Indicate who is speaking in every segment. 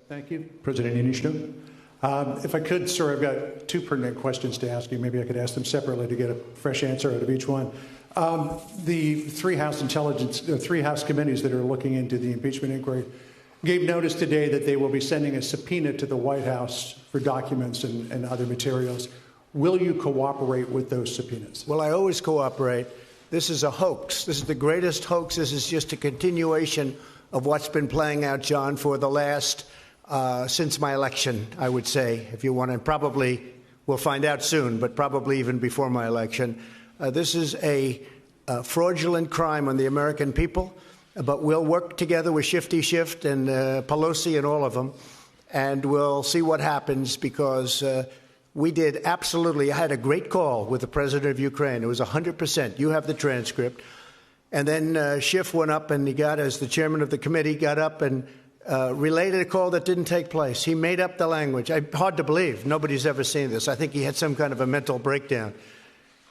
Speaker 1: Thank you, President Niinistö. If I could, sir, I've got two pertinent questions to ask you. Maybe I could ask them separately to get a fresh answer out of each one. The three House committees that are looking into the impeachment inquiry gave notice today that they will be sending a subpoena to the White House for documents and other materials. Will you cooperate with those subpoenas?
Speaker 2: Well, I always cooperate. This is a hoax. This is the greatest hoax. This is just a continuation of what's been playing out, John, for the last, since my election, I would say, if you want to. Probably, we'll find out soon, but probably even before my election. This is a fraudulent crime on the American people, but we'll work together with Shifty Schiff and Pelosi and all of them, and we'll see what happens because we did absolutely. I had a great call with the president of Ukraine. It was 100%. You have the transcript. And then Schiff went up and he got, as the chairman of the committee, got up and related a call that didn't take place. He made up the language. Hard to believe. Nobody's ever seen this. I think he had some kind of a mental breakdown.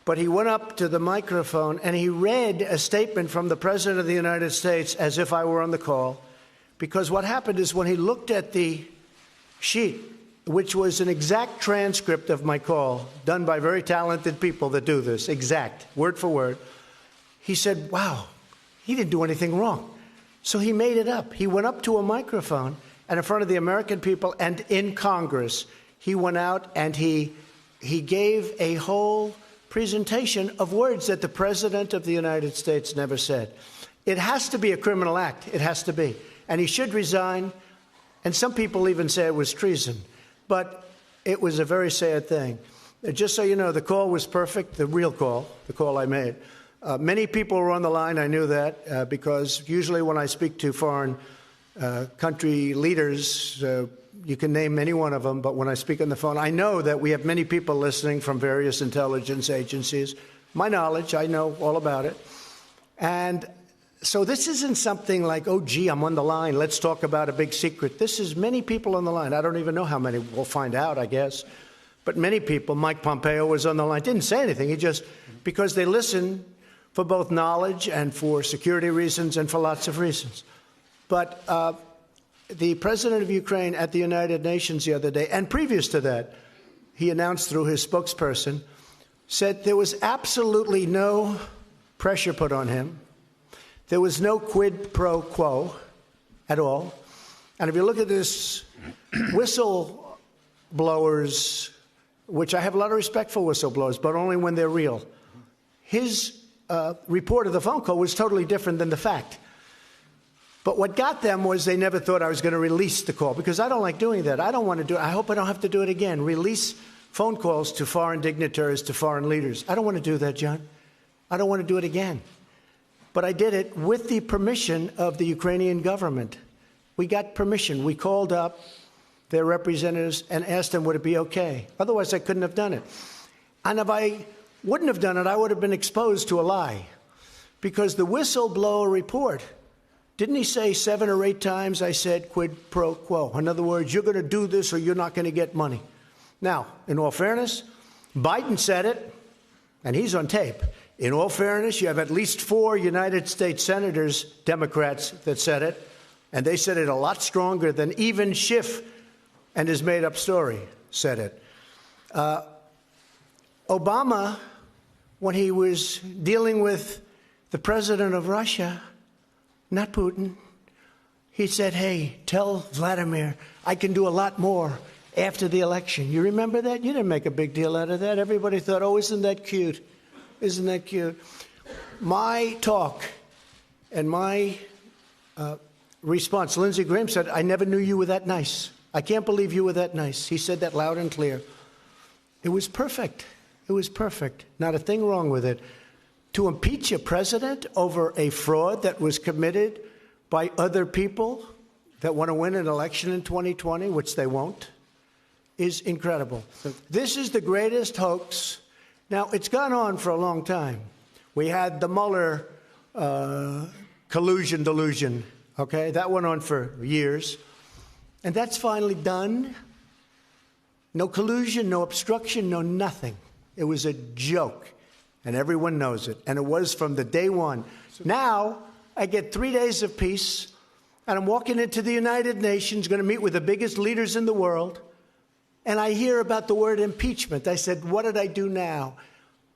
Speaker 2: But he went up to the microphone and he read a statement from the President of the United States as if I were on the call. Because what happened is when he looked at the sheet, which was an exact transcript of my call, done by very talented people that do this, exact, word for word, he said, wow, he didn't do anything wrong. So he made it up. He went up to a microphone and in front of the American people and in Congress, he went out and he gave a whole presentation of words that the President of the United States never said. It has to be a criminal act. It has to be. And he should resign. And some people even say it was treason. But it was a very sad thing. Just so you know, the call was perfect, the real call, the call I made. Many people were on the line. I knew that because usually when I speak to foreign country leaders, you can name any one of them, but when I speak on the phone, I know that we have many people listening from various intelligence agencies. My knowledge, I know all about it. And so this isn't something like, oh, gee, I'm on the line. Let's talk about a big secret. This is many people on the line. I don't even know how many. We'll find out, I guess. But many people, Mike Pompeo was on the line, didn't say anything. He just, because they listen for both knowledge and for security reasons and for lots of reasons. But the president of Ukraine at the United Nations the other day, and previous to that, he announced through his spokesperson, said there was absolutely no pressure put on him. There was no quid pro quo at all. And if you look at this whistleblowers, which I have a lot of respect for whistleblowers, but only when they're real, his report of the phone call was totally different than the fact. But what got them was they never thought I was going to release the call, because I don't like doing that. I don't want to do it. I hope I don't have to do it again. Release phone calls to foreign dignitaries, to foreign leaders. I don't want to do that, John. I don't want to do it again. But I did it with the permission of the Ukrainian government. We got permission. We called up their representatives and asked them, would it be okay? Otherwise, I couldn't have done it. And if I wouldn't have done it, I would have been exposed to a lie. Because the whistleblower report, didn't he say 7 or 8 times I said quid pro quo? In other words, you're going to do this or you're not going to get money. Now, in all fairness, Biden said it, and he's on tape. In all fairness, you have at least 4 United States senators, Democrats, that said it, and they said it a lot stronger than even Schiff and his made-up story said it. Obama, when he was dealing with the president of Russia, not Putin, he said, hey, tell Vladimir I can do a lot more after the election. You remember that? You didn't make a big deal out of that. Everybody thought, oh, isn't that cute? Isn't that cute? My talk and my response, Lindsey Graham said, I never knew you were that nice. I can't believe you were that nice. He said that loud and clear. It was perfect. It was perfect. Not a thing wrong with it. To impeach a president over a fraud that was committed by other people that want to win an election in 2020, which they won't, is incredible. This is the greatest hoax. Now, it's gone on for a long time. We had the Mueller collusion delusion, okay? That went on for years. And that's finally done. No collusion, no obstruction, no nothing. It was a joke. And everyone knows it. And it was from the day one. Now, I get 3 days of peace. And I'm walking into the United Nations, going to meet with the biggest leaders in the world, and I hear about the word impeachment. I said, what did I do now?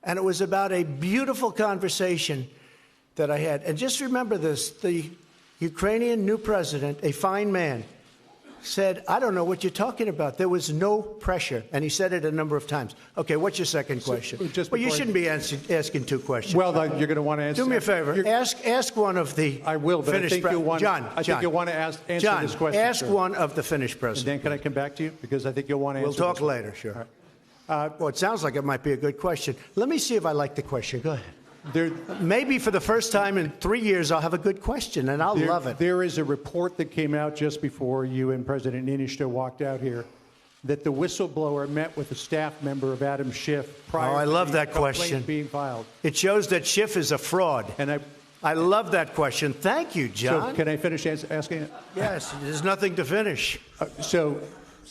Speaker 2: And it was about a beautiful conversation that I had. And just remember this, the Ukrainian new president, a fine man, said, I don't know what you're talking about. There was no pressure. And he said it a number of times. Okay, what's your second question? Well, you shouldn't be asking two questions.
Speaker 1: Well, you're going to want to answer.
Speaker 2: Do me a favor. Ask one of the
Speaker 1: I will, but
Speaker 2: Finnish
Speaker 1: I think you'll want, I think you'll want to answer this question.
Speaker 2: Ask
Speaker 1: sir.
Speaker 2: one of the Finnish president.
Speaker 1: And then can I come back to you? Because I think you'll want to answer.
Speaker 2: We'll talk later, sure. Right. Well, it sounds like it might be a good question. Let me see if I like the question. Go ahead. Maybe for the first time in 3 years, I'll have a good question, and I'll love it.
Speaker 1: There is a report that came out just before you and President Niinistö walked out here that the whistleblower met with a staff member of Adam Schiff prior to the complaint being filed.
Speaker 2: It shows that Schiff is a fraud. And I love that question. Thank you, John.
Speaker 1: So can I finish asking it?
Speaker 2: Yes, there's nothing to finish.
Speaker 1: So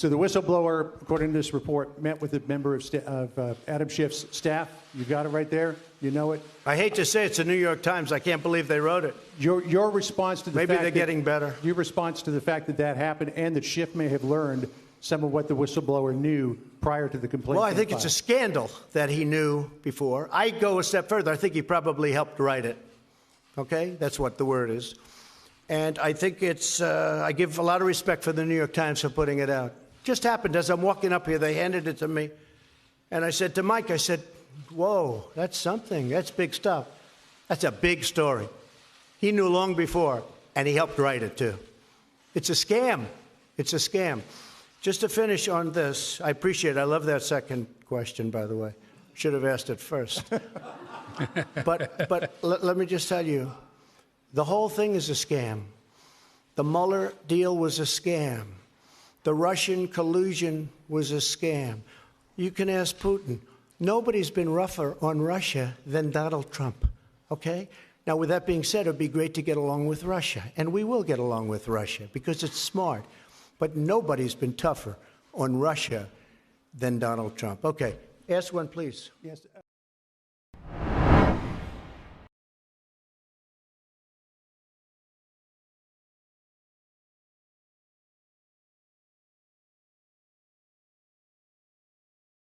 Speaker 1: the whistleblower, according to this report, met with a member of Adam Schiff's staff. You got it right there. You know it.
Speaker 2: I hate to say it's the New York Times. I can't believe they wrote it.
Speaker 1: Your response to the
Speaker 2: maybe they're getting better.
Speaker 1: Your response to the fact that that happened and that Schiff may have learned some of what the whistleblower knew prior to the complaint.
Speaker 2: Well, I think it's a scandal that he knew before. I go a step further. I think he probably helped write it. Okay, that's what the word is. And I think it's. I give a lot of respect for the New York Times for putting it out. Just happened as I'm walking up here, they handed it to me. And I said to Mike, I said, whoa, that's something. That's big stuff. That's a big story. He knew long before, and he helped write it, too. It's a scam. It's a scam. Just to finish on this, I appreciate it. I love that second question, by the way. Should have asked it first. But let me just tell you, the whole thing is a scam. The Mueller deal was a scam. The Russian collusion was a scam. You can ask Putin. Nobody's been rougher on Russia than Donald Trump, okay? Now, with that being said, it would be great to get along with Russia, and we will get along with Russia because it's smart. But nobody's been tougher on Russia than Donald Trump. Okay, ask one, please.
Speaker 1: Yes.